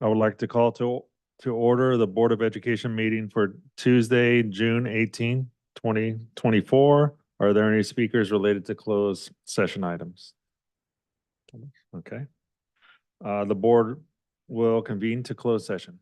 I would like to call to order the Board of Education meeting for Tuesday, June 18, 2024. Are there any speakers related to closed session items? Okay. The board will convene to close session.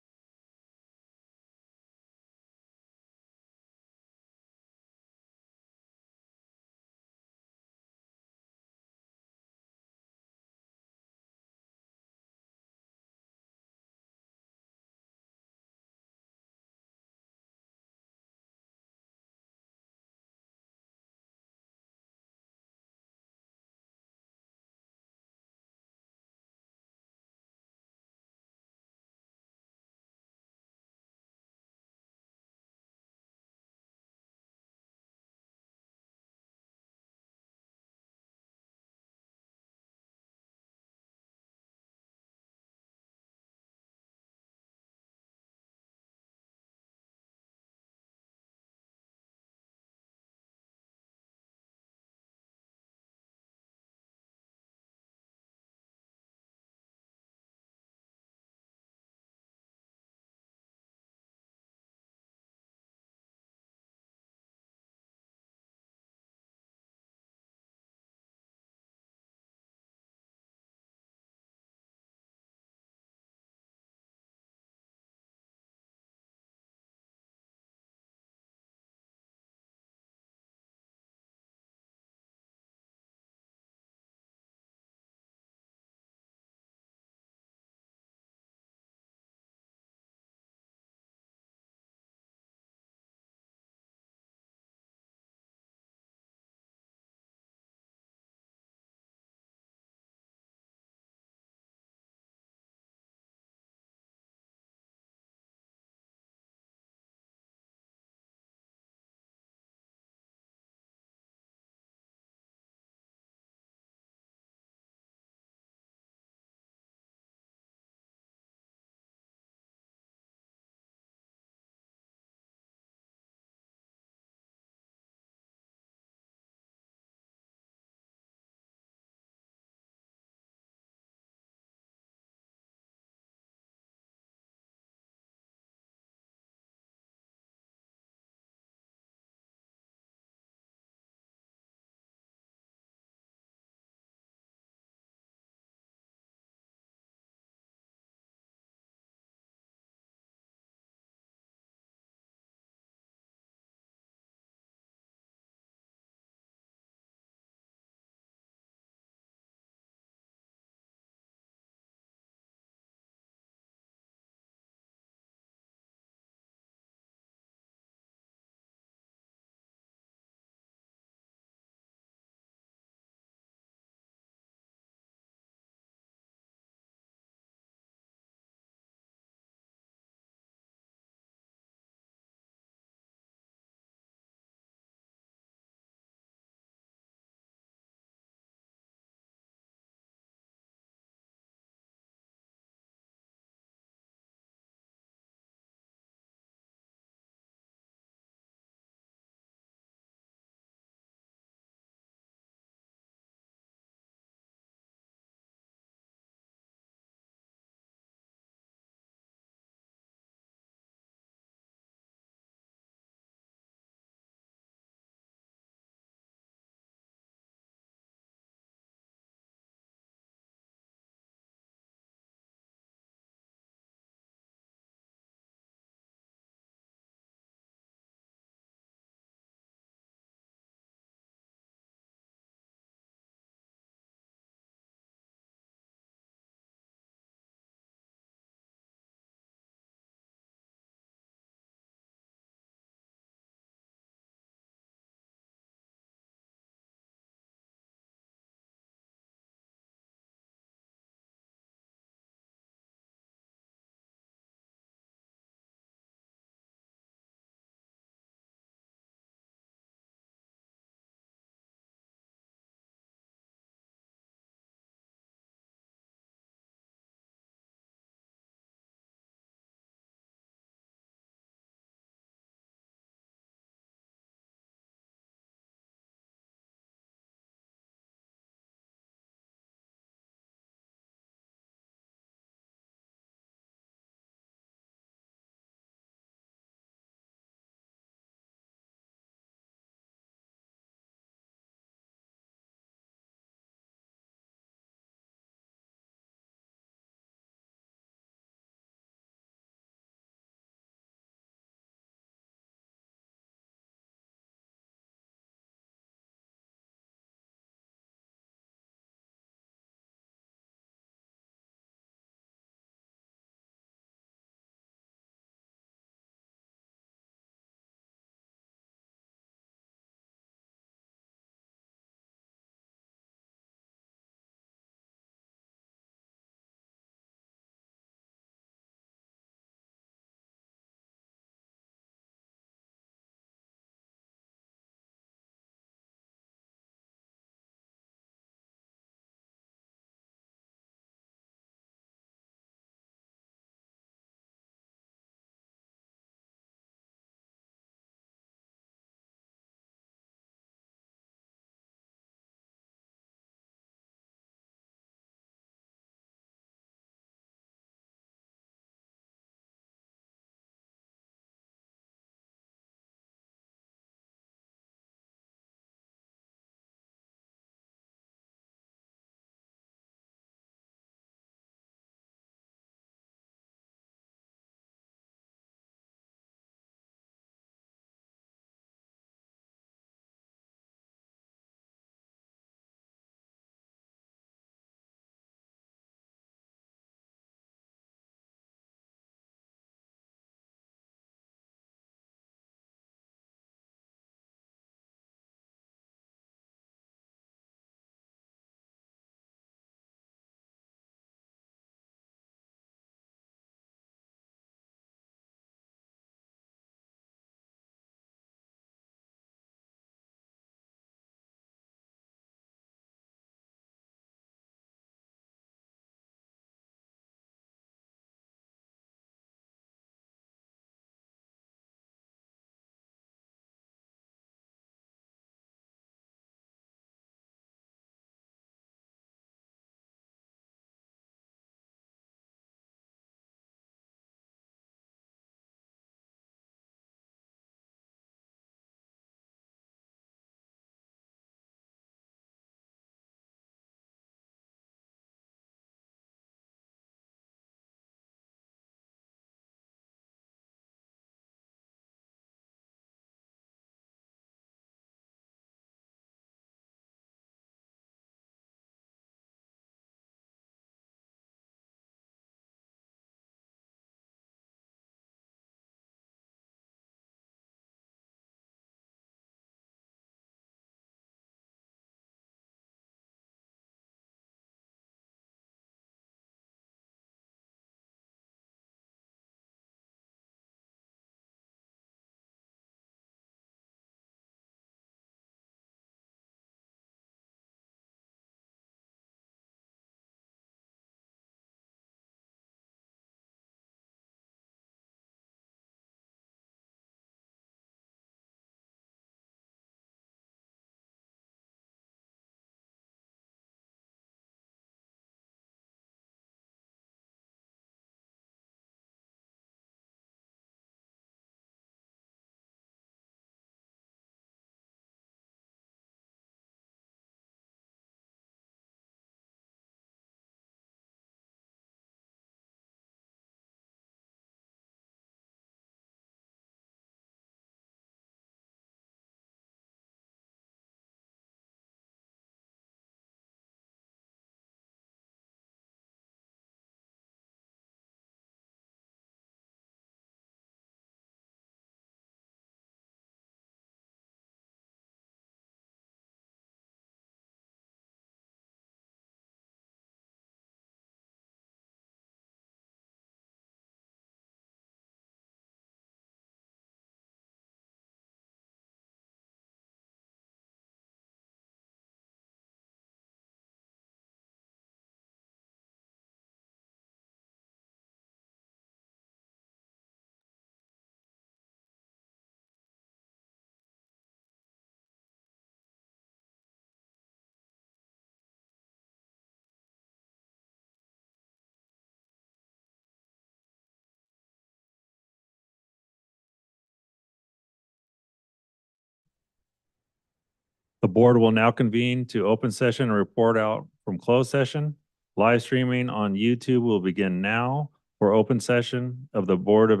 The board will now convene to open session and report out from closed session. Live streaming on YouTube will begin now for open session of the Board of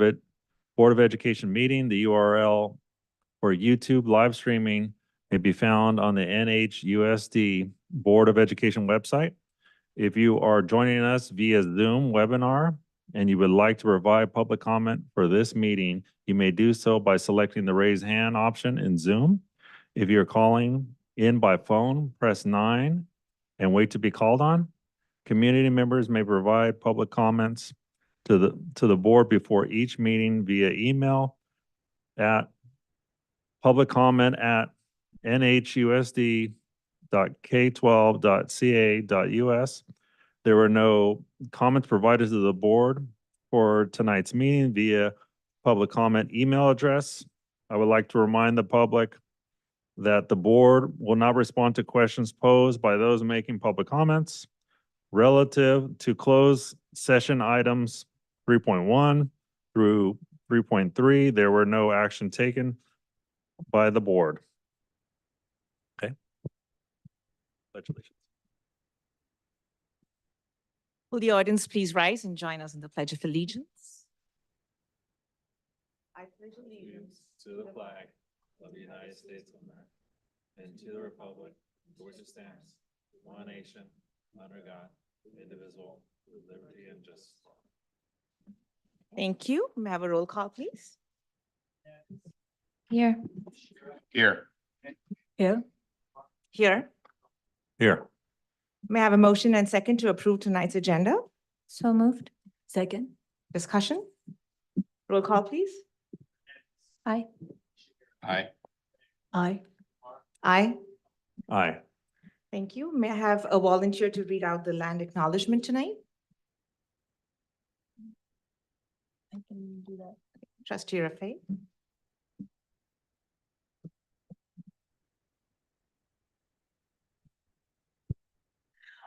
Education meeting. The URL for YouTube live streaming may be found on the NHUSD Board of Education website. If you are joining us via Zoom webinar and you would like to provide public comment for this meeting, you may do so by selecting the raise hand option in Zoom. If you're calling in by phone, press 9 and wait to be called on. Community members may provide public comments to the board before each meeting via email at publiccomment@nhusd.k12.ca.us. There were no comments provided to the board for tonight's meeting via public comment email address. I would like to remind the public that the board will not respond to questions posed by those making public comments. Relative to closed session items 3.1 through 3.3, there were no action taken by the board. Okay. Congratulations. Will the audience please rise and join us in the Pledge of Allegiance? I pledge allegiance To the flag of the United States of America and to the republic for which it stands, one nation, under God, indivisible, with liberty and justice. Thank you. May I have a roll call, please? Here. Here. Here. Here. Here. May I have a motion and second to approve tonight's agenda? So moved. Second. Discussion? Roll call, please. Aye. Aye. Aye. Aye. Aye. Thank you. May I have a volunteer to read out the land acknowledgement tonight? I can do that. Trustee Rafay.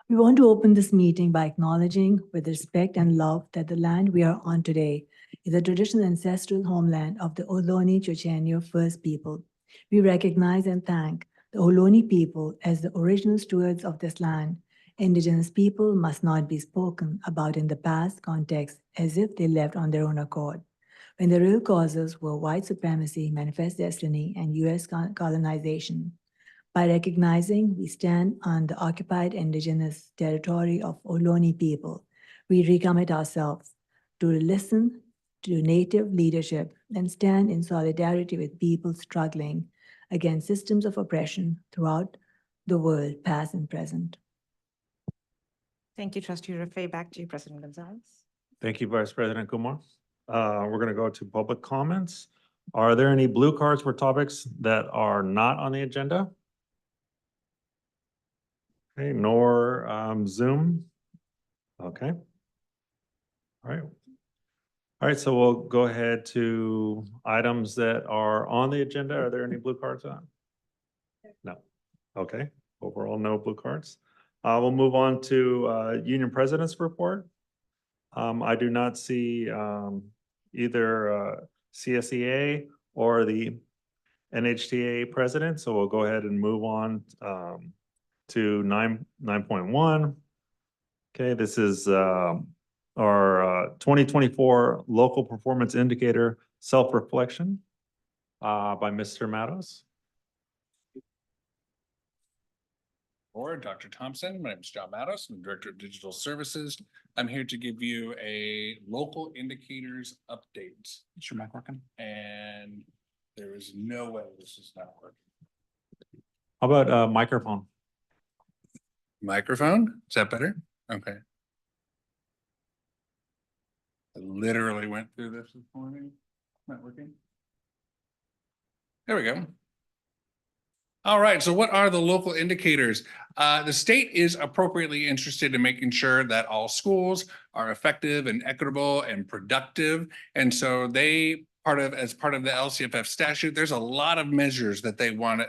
We want to open this meeting by acknowledging with respect and love that the land we are on today is the traditional ancestral homeland of the Ohlone Chochenyo First People. We recognize and thank the Ohlone people as the original stewards of this land. Indigenous people must not be spoken about in the past context as if they left on their own accord, when the real causes were white supremacy, manifest destiny, and US colonization. By recognizing we stand on the occupied indigenous territory of Ohlone people, we recommit ourselves to listen to native leadership and stand in solidarity with people struggling against systems of oppression throughout the world, past and present. Thank you, Trustee Rafay. Back to you, President Gonzalez. Thank you, Vice President Kumar. We're going to go to public comments. Are there any blue cards for topics that are not on the agenda? Okay, nor Zoom. Okay. All right. All right, so we'll go ahead to items that are on the agenda. Are there any blue cards on? No. Okay, overall, no blue cards. We'll move on to Union President's report. I do not see either CSEA or the NHTA president, so we'll go ahead and move on to 9.1. Okay, this is our 2024 local performance indicator self-reflection by Mr. Matos. Board, Dr. Thompson, my name is John Matos, I'm Director of Digital Services. I'm here to give you a local indicators update. Is your mic working? And there is no way this is not working. How about microphone? Microphone, is that better? Okay. I literally went through this morning, not working. There we go. All right, so what are the local indicators? The state is appropriately interested in making sure that all schools are effective and equitable and productive. And so as part of the LCFF statute, there's a lot of measures that they want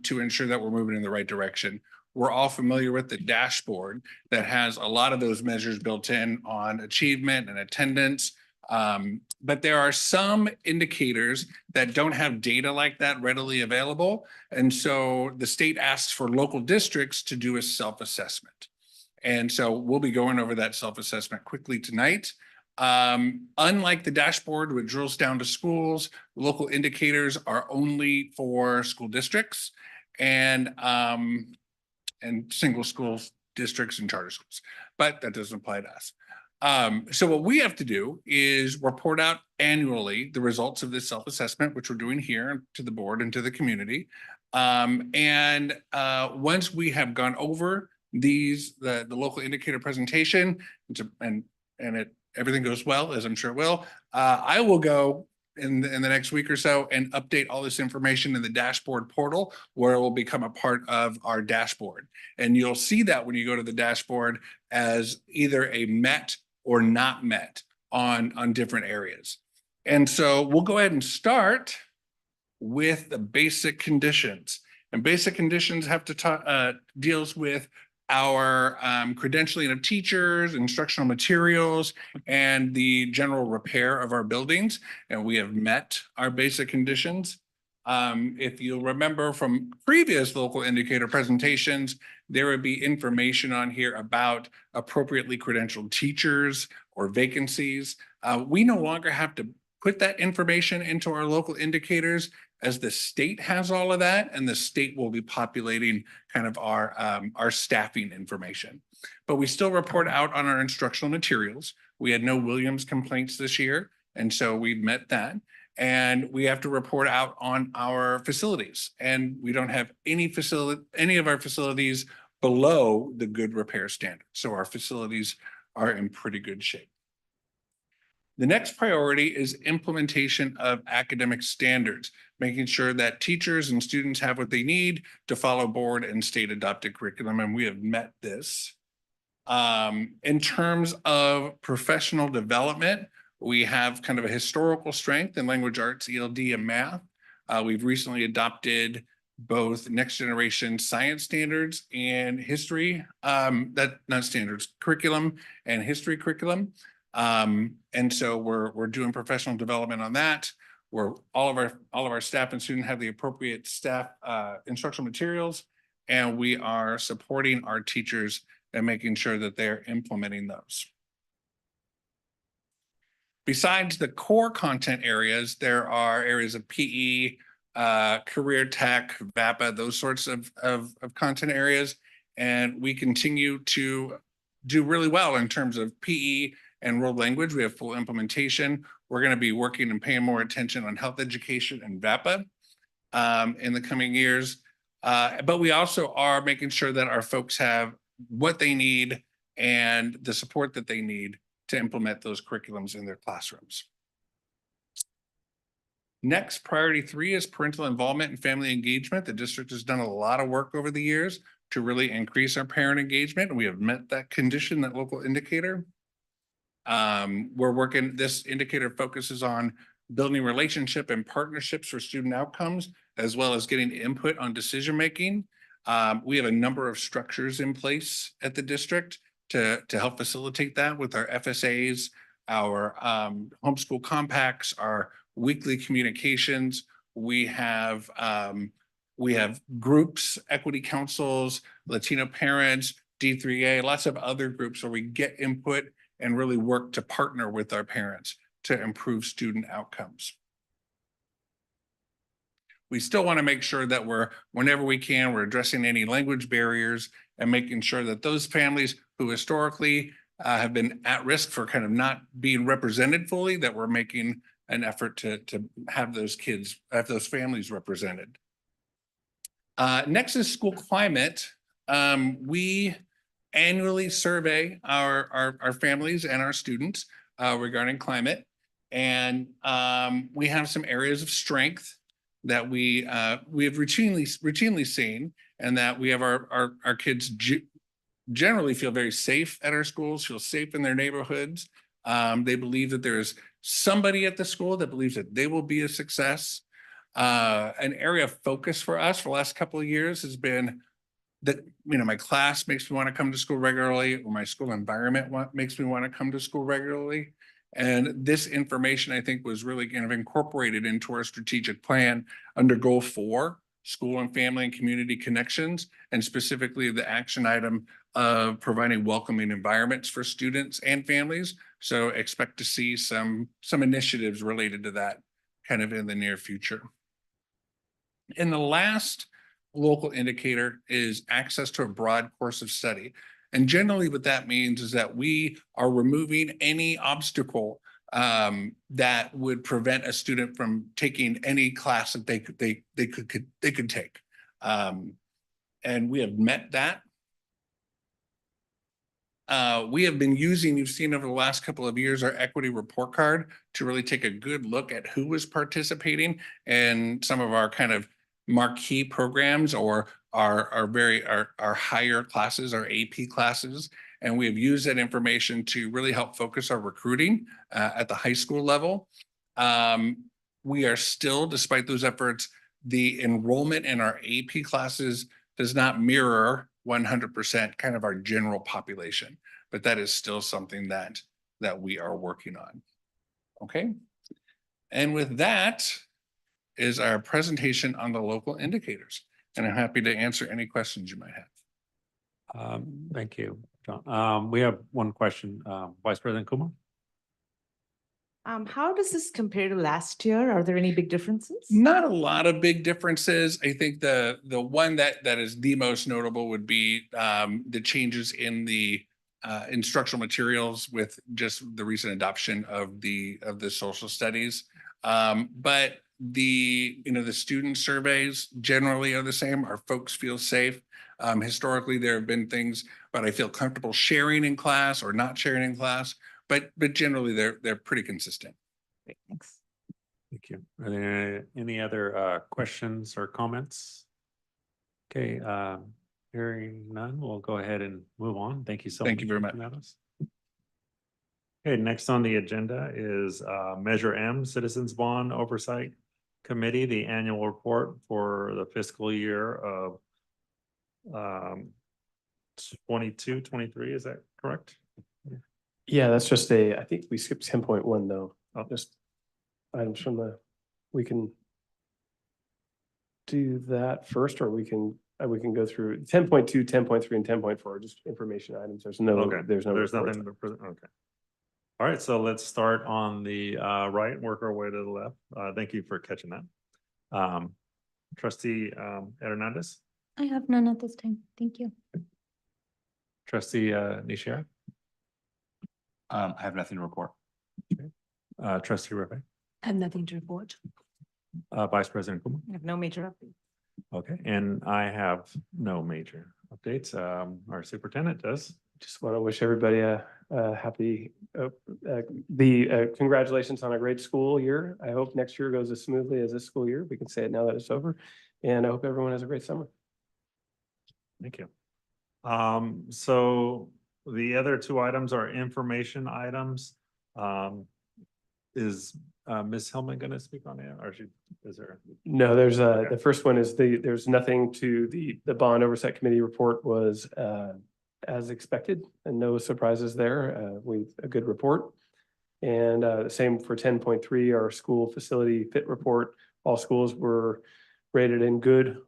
to ensure that we're moving in the right direction. We're all familiar with the dashboard that has a lot of those measures built in on achievement and attendance. But there are some indicators that don't have data like that readily available. And so the state asks for local districts to do a self-assessment. And so we'll be going over that self-assessment quickly tonight. Unlike the dashboard, which drills down to schools, local indicators are only for school districts and single schools, districts and charter schools, but that doesn't apply to us. So what we have to do is report out annually the results of this self-assessment, which we're doing here to the board and to the community. Once we have gone over the local indicator presentation everything goes well, as I'm sure it will, I will go in the next week or so and update all this information in the dashboard portal where it will become a part of our dashboard. And you'll see that when you go to the dashboard as either a met or not met on different areas. And so we'll go ahead and start with the basic conditions. And basic conditions have to deals with our credentialing of teachers, instructional materials, and the general repair of our buildings. And we have met our basic conditions. If you'll remember from previous local indicator presentations, there would be information on here about appropriately credentialed teachers or vacancies. We no longer have to put that information into our local indicators, as the state has all of that, and the state will be populating kind of our staffing information. But we still report out on our instructional materials. We had no Williams complaints this year, and so we've met that. And we have to report out on our facilities, and we don't have any of our facilities below the good repair standard. So our facilities are in pretty good shape. The next priority is implementation of academic standards, making sure that teachers and students have what they need to follow board and state adopted curriculum, and we have met this. In terms of professional development, we have kind of a historical strength in language arts, ELD, and math. We've recently adopted both next generation science standards and history, curriculum and history curriculum. And so we're doing professional development on that, where all of our staff and students have the appropriate staff instructional materials, and we are supporting our teachers and making sure that they're implementing those. Besides the core content areas, there are areas of PE, career tech, VAPA, those sorts of content areas, and we continue to do really well in terms of PE and world language. We have full implementation. We're going to be working and paying more attention on health education and VAPA in the coming years. But we also are making sure that our folks have what they need and the support that they need to implement those curriculums in their classrooms. Next, priority 3 is parental involvement and family engagement. The district has done a lot of work over the years to really increase our parent engagement, and we have met that condition, that local indicator. This indicator focuses on building relationship and partnerships for student outcomes, as well as getting input on decision-making. We have a number of structures in place at the district to help facilitate that with our FSAs, our homeschool compacts, our weekly communications. We have groups, equity councils, Latino parents, D3A, lots of other groups where we get input and really work to partner with our parents to improve student outcomes. We still want to make sure that whenever we can, we're addressing any language barriers and making sure that those families who historically have been at risk for kind of not being represented fully, that we're making an effort to have those families represented. Next is school climate. We annually survey our families and our students regarding climate. And we have some areas of strength that we have routinely seen, and that we have our kids generally feel very safe at our schools, feel safe in their neighborhoods. They believe that there's somebody at the school that believes that they will be a success. An area of focus for us for the last couple of years has been that, my class makes me want to come to school regularly, or my school environment makes me want to come to school regularly. And this information, I think, was really kind of incorporated into our strategic plan under goal 4, school and family and community connections, and specifically the action item of providing welcoming environments for students and families. So expect to see some initiatives related to that kind of in the near future. And the last local indicator is access to a broad course of study. And generally what that means is that we are removing any obstacle that would prevent a student from taking any class that they could take. And we have met that. We have been using, you've seen over the last couple of years, our equity report card to really take a good look at who was participating in some of our kind of marquee programs or our higher classes, our AP classes. And we have used that information to really help focus our recruiting at the high school level. We are still, despite those efforts, the enrollment in our AP classes does not mirror 100% kind of our general population, but that is still something that we are working on. Okay. And with that is our presentation on the local indicators. And I'm happy to answer any questions you might have. Thank you, John. We have one question, Vice President Kumar. How does this compare to last year? Are there any big differences? Not a lot of big differences. I think the one that is the most notable would be the changes in the instructional materials with just the recent adoption of the social studies. But the student surveys generally are the same. Our folks feel safe. Historically, there have been things, but I feel comfortable sharing in class or not sharing in class. But generally, they're pretty consistent. Great, thanks. Thank you. Are there any other questions or comments? Okay, hearing none, we'll go ahead and move on. Thank you so much. Thank you very much. Okay, next on the agenda is Measure M, Citizens Bond Oversight Committee, the annual report for the fiscal year of 22-23. Is that correct? Yeah, that's just I think we skipped 10.1 though. Just items from we can do that first, or we can go through 10.2, 10.3, and 10.4, just information items. There's Okay. there's There's reports. nothing. Okay. All right, so let's start on the right and work our way to the left. Thank you for catching that. Trustee Hernandez, I have none at this time. Thank you. Trustee Nishia, I have nothing to report. Trustee Repe, I have nothing to report. Vice President Kumar. I have no major updates. Okay, and I have no major updates. Our superintendent does. Just want to wish everybody a happy, congratulations on a great school year. I hope next year goes as smoothly as this school year. We can say it now that it's over. And I hope everyone has a great summer. Thank you. So the other two items are information items. Is Ms. Hillman going to speak on it, or is there? No, there's Okay. the first one is there's nothing to the bond oversight committee report was as expected and no surprises there. A good report. And the same for 10.3, our school facility fit report. All schools were rated in good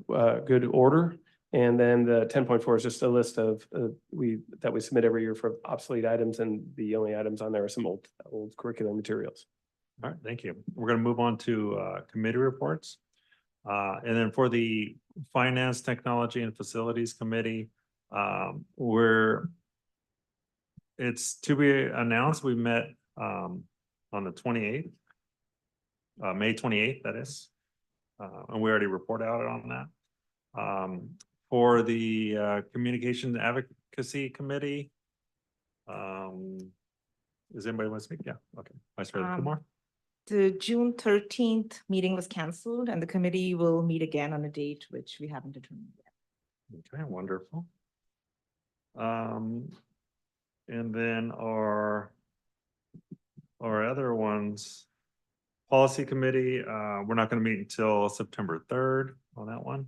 order. And then the 10.4 is just a list of that we submit every year for obsolete items, and the only items on there are some old curriculum materials. All right, thank you. We're going to move on to committee reports. And then for the Finance, Technology, and Facilities Committee, it's to be announced. We met on the 28th, May 28th, that is. And we already report out on that. For the Communication Advocacy Committee, does anybody want to speak? Yeah, okay. Vice President Kumar. The June 13th meeting was canceled, and the committee will meet again on a date which we haven't determined yet. Okay, wonderful. And then our other ones, Policy Committee, we're not going to meet until September 3rd on that one.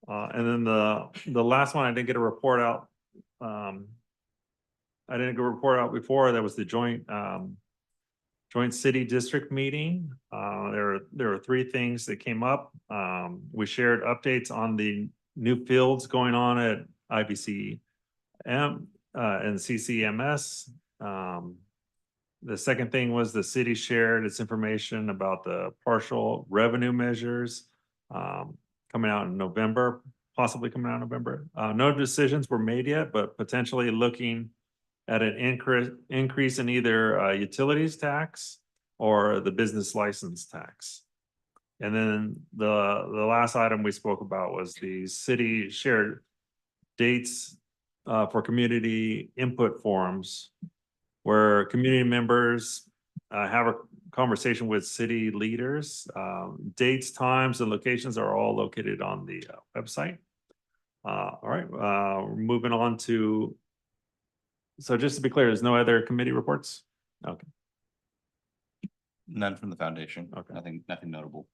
And then the last one, I didn't get a report out. I didn't get a report out before. That was the joint joint city district meeting. There were three things that came up. We shared updates on the new fields going on at IBC and CCMS. The second thing was the city shared its information about the partial revenue measures coming out in November, possibly coming out in November. No decisions were made yet, but potentially looking at an increase in either utilities tax or the business license tax. And then the last item we spoke about was the city shared dates for community input forums where community members have a conversation with city leaders. Dates, times, and locations are all located on the website. All right, we're moving on to, so just to be clear, there's no other committee reports? Okay. None from the foundation. Okay. Nothing notable.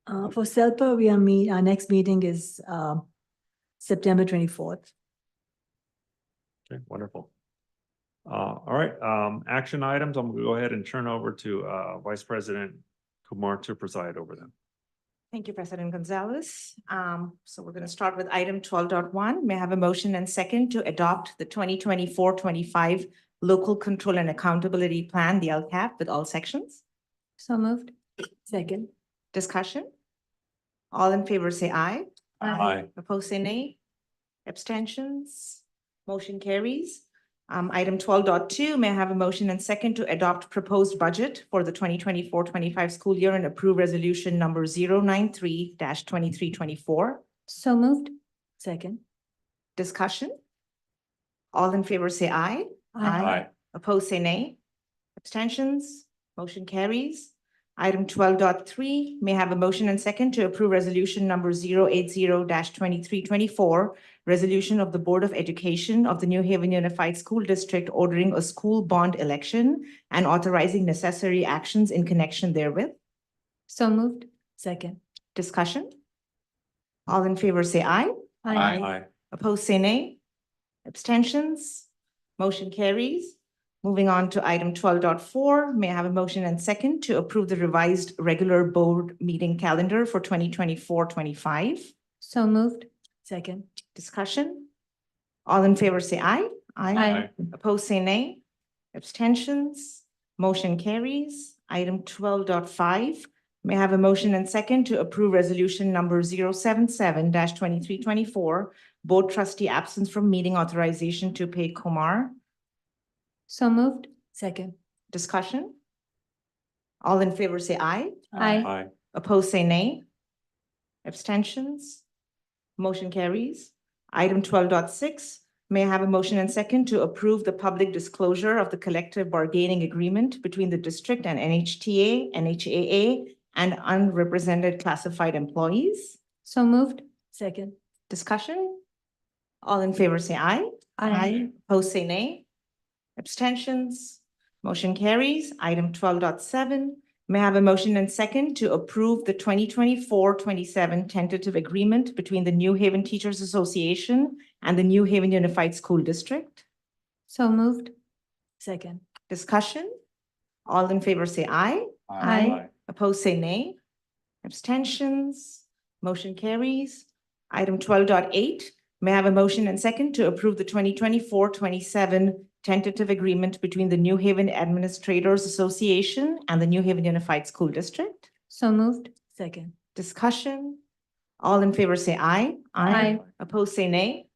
For SELPA, our next meeting is September 24th. Okay, wonderful. All right, action items, I'm gonna go ahead and turn over to Vice President Kumar to preside over them. Thank you, President Gonzalez. So we're going to start with item 12.1. May I have a motion and second to adopt the 2024-25 Local Control and Accountability Plan, the LCAP, with all sections? So moved. Second. Discussion? All in favor say aye. Aye. Opposed say nay. Abstentions? Motion carries. Item 12.2, may I have a motion and second to adopt proposed budget for the 2024-25 school year and approve resolution number 093-2324. So moved. Second. Discussion? All in favor say aye. Aye. Opposed say nay. Abstentions? Motion carries. Item 12.3, may I have a motion and second to approve resolution number 080-2324, resolution of the Board of Education of the New Haven Unified School District ordering a school bond election and authorizing necessary actions in connection therewith. So moved. Second. Discussion? All in favor say aye. Aye. Opposed say nay. Abstentions? Motion carries. Moving on to item 12.4, may I have a motion and second to approve the revised regular board meeting calendar for 2024-25? So moved. Second. Discussion? All in favor say aye. Aye. Opposed say nay. Abstentions? Motion carries. Item 12.5, may I have a motion and second to approve resolution number 077-2324, board trustee absence from meeting authorization to pay Kumar. So moved. Second. Discussion? All in favor say aye. Aye. Opposed say nay. Abstentions? Motion carries. Item 12.6, may I have a motion and second to approve the public disclosure of the collective bargaining agreement between the district and NHTA, NHAA, and unrepresented classified employees? So moved. Second. Discussion? All in favor say aye. Opposed say nay. Abstentions? Motion carries. Item 12.7, may I have a motion and second to approve the 2024-27 tentative agreement between the New Haven Teachers Association and the New Haven Unified School District? So moved. Second. Discussion? All in favor say aye. Aye. Opposed say nay. Abstentions? Motion carries. Item 12.8, may I have a motion and second to approve the 2024-27 tentative agreement between the New Haven Administrators Association and the New Haven Unified School District? So moved. Second. Discussion? All in favor say aye. Aye. Opposed say nay.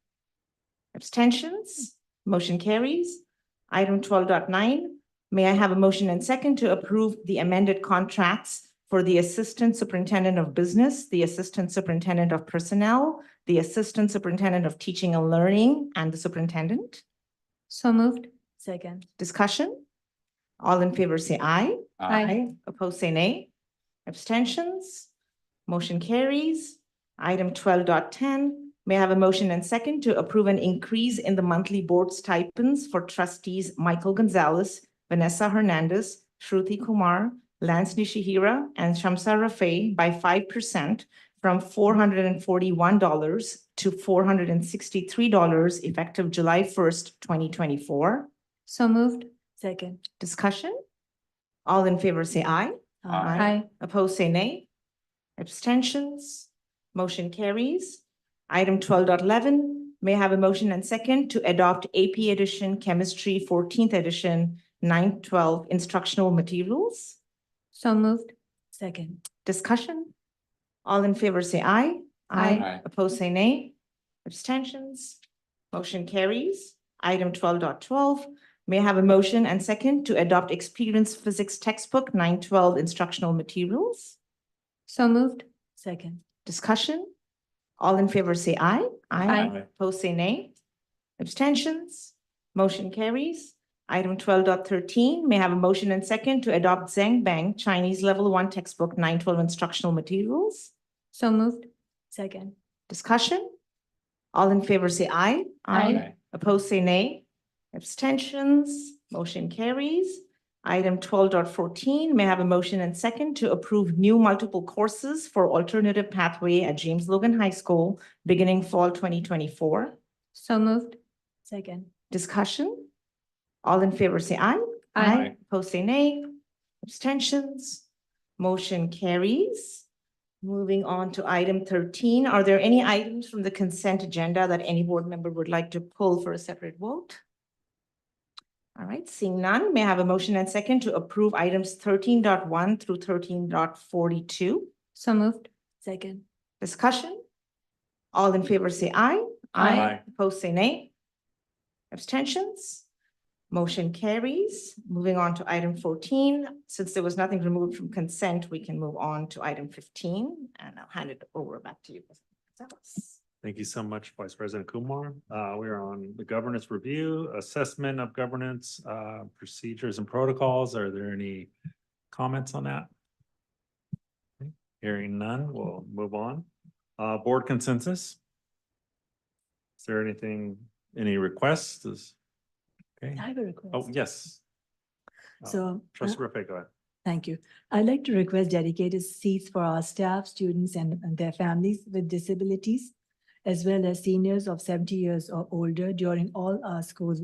Abstentions? Motion carries. Item 12.9, may I have a motion and second to approve the amended contracts for the Assistant Superintendent of Business, the Assistant Superintendent of Personnel, the Assistant Superintendent of Teaching and Learning, and the Superintendent? So moved. Second. Discussion? All in favor say aye. Aye. Opposed say nay. Abstentions? Motion carries. Item 12.10, may I have a motion and second to approve an increase in the monthly board stipends for trustees Michael Gonzalez, Vanessa Hernandez, Shruti Kumar, Lance Nishihira, and Shamsa Rafay by 5% from $441 to $463 effective July 1st, 2024. So moved. Second. Discussion? All in favor, say aye. Aye. Opposed, say nay. Abstentions? Motion carries. Item 12.11. May I have a motion and second to adopt AP Edition Chemistry 14th Edition 912 instructional materials? So moved. Second. Discussion? All in favor, say aye. Aye. Opposed, say nay. Abstentions? Motion carries. Item 12.12. May I have a motion and second to adopt Experience Physics Textbook 912 instructional materials? So moved. Second. Discussion? All in favor, say aye. Aye. Opposed, say nay. Abstentions? Motion carries. Item 12.13. May I have a motion and second to adopt Zhang Bang Chinese Level 1 Textbook 912 instructional materials? So moved. Second. Discussion? All in favor, say aye. Aye. Opposed, say nay. Abstentions? Motion carries. Item 12.14. May I have a motion and second to approve new multiple courses for alternative pathway at James Logan High School beginning fall 2024? So moved. Second. Discussion? All in favor, say aye. Aye. Opposed, say nay. Abstentions? Motion carries. Moving on to item 13. Are there any items from the consent agenda that any board member would like to pull for a separate vote? All right, seeing none, may I have a motion and second to approve items 13.1 through 13.42? So moved. Second. Discussion? All in favor, say aye. Aye. Opposed, say nay. Abstentions? Motion carries. Moving on to item 14. Since there was nothing removed from consent, we can move on to item 15, and I'll hand it over back to you. Thank you so much, Vice President Kumar. We are on the governance review, assessment of governance, procedures and protocols. Are there any comments on that? Hearing none, we'll move on. Board consensus. Is there anything, any requests? Okay. I have a request. Oh, yes. So. Trustee Rafe, go ahead. Thank you. I'd like to request dedicated seats for our staff, students, and their families with disabilities, as well as seniors of 70 years or older during all our school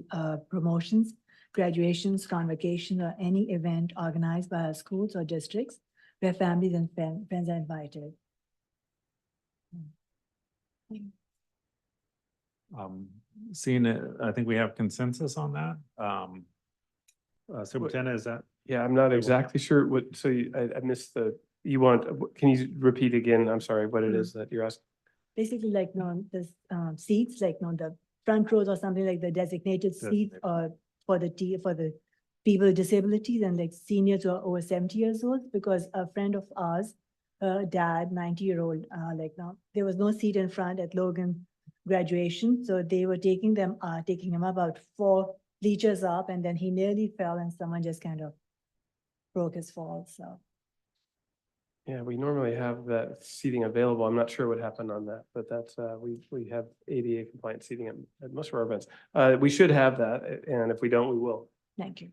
promotions, graduations, convocation, or any event organized by our schools or districts where families and friends are invited. Seeing it, I think we have consensus on that. Superintendent, is that? Yeah, I'm not exactly sure what, so I missed you want, can you repeat again? I'm sorry, what it is that you're asking? Basically, like, the seats, like, the front rows or something like the designated seats for the people with disabilities and like seniors who are over 70 years old, because a friend of ours, her dad, 90-year-old, like now, there was no seat in front at Logan graduation. So they were taking him about 4 bleachers up, and then he nearly fell and someone just kind of broke his fall, so. Yeah, we normally have that seating available. I'm not sure what happened on that, but that's, we have ADA compliant seating at most of our events. We should have that, and if we don't, we will. Thank you.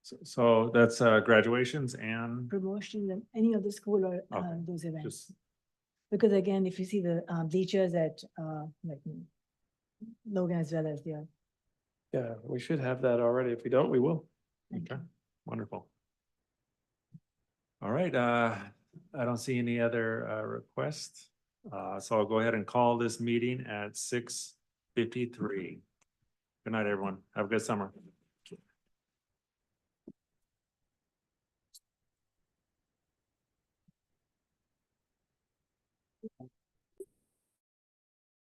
So that's graduations and Promotions and any other school or Okay, those events. just, Because again, if you see the bleachers at like Logan as well as the. Yeah, we should have that already. If we don't, we will. okay, wonderful. All right, I don't see any other requests. So I'll go ahead and call this meeting at 6:53. Good night, everyone. Have a good summer.